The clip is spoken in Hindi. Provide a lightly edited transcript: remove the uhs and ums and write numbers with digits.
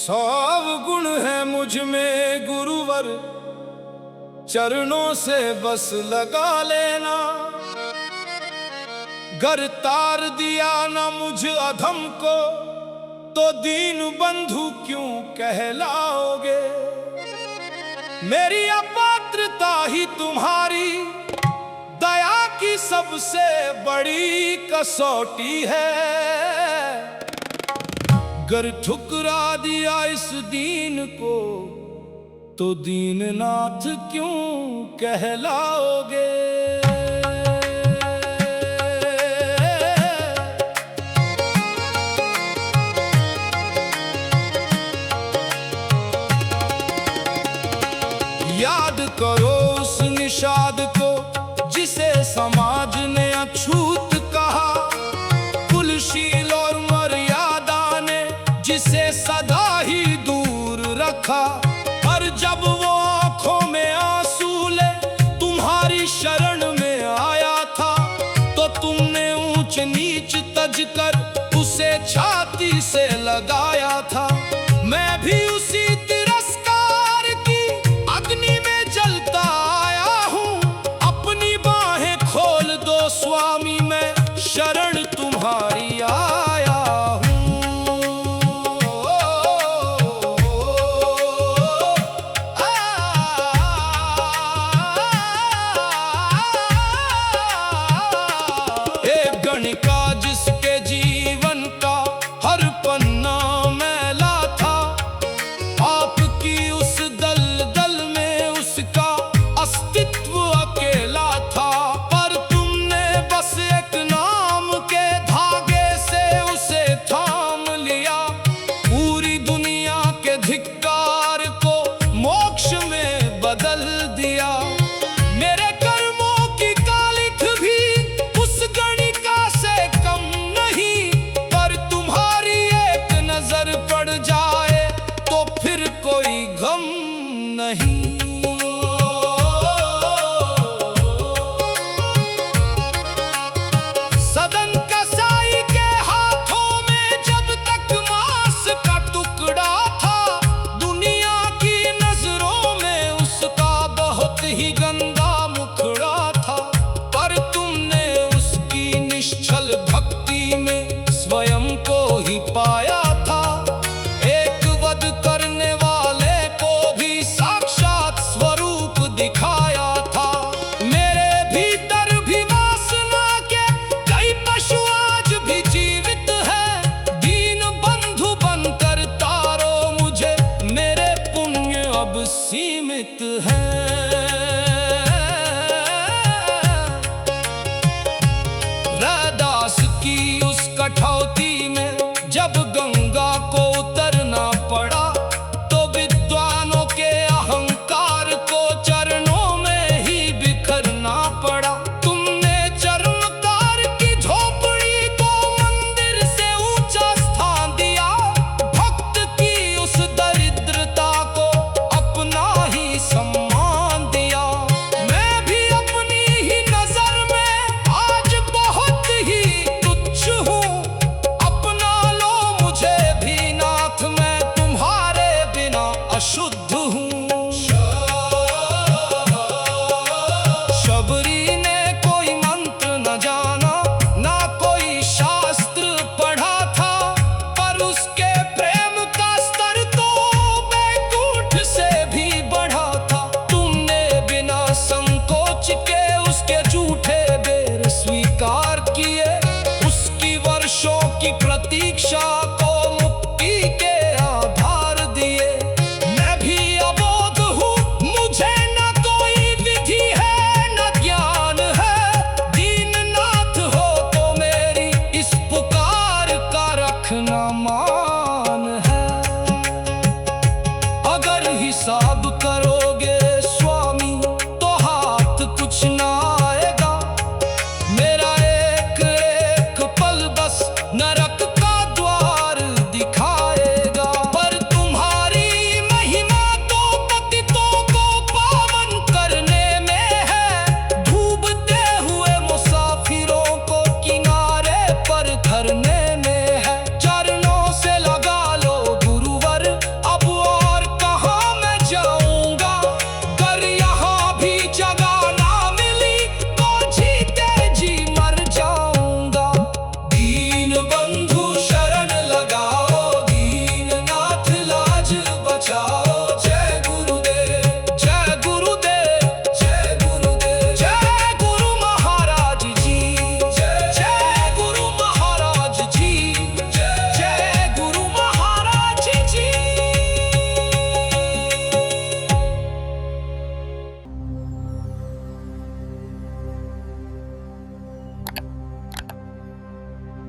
100 गुण है मुझ में गुरुवर, चरणों से बस लगा लेना। गर तार दिया ना मुझ अधम को, तो दीन बंधु क्यों कहलाओगे। मेरी अपात्रता ही तुम्हारी दया की सबसे बड़ी कसौटी है। गर ठुकरा दिया इस दीन को, तो दीननाथ क्यों कहलाओगे। याद करो उस निषाद को, जिसे समाज ने अछूत कहा। कुलशील और मर्यादा ने जिसे सदा ही दूर रखा। और जब वो आंखों में आंसू ले तुम्हारी शरण में आया था, तो तुमने ऊंच नीच तज कर उसे छाती से लगाया था। मैं भी उसी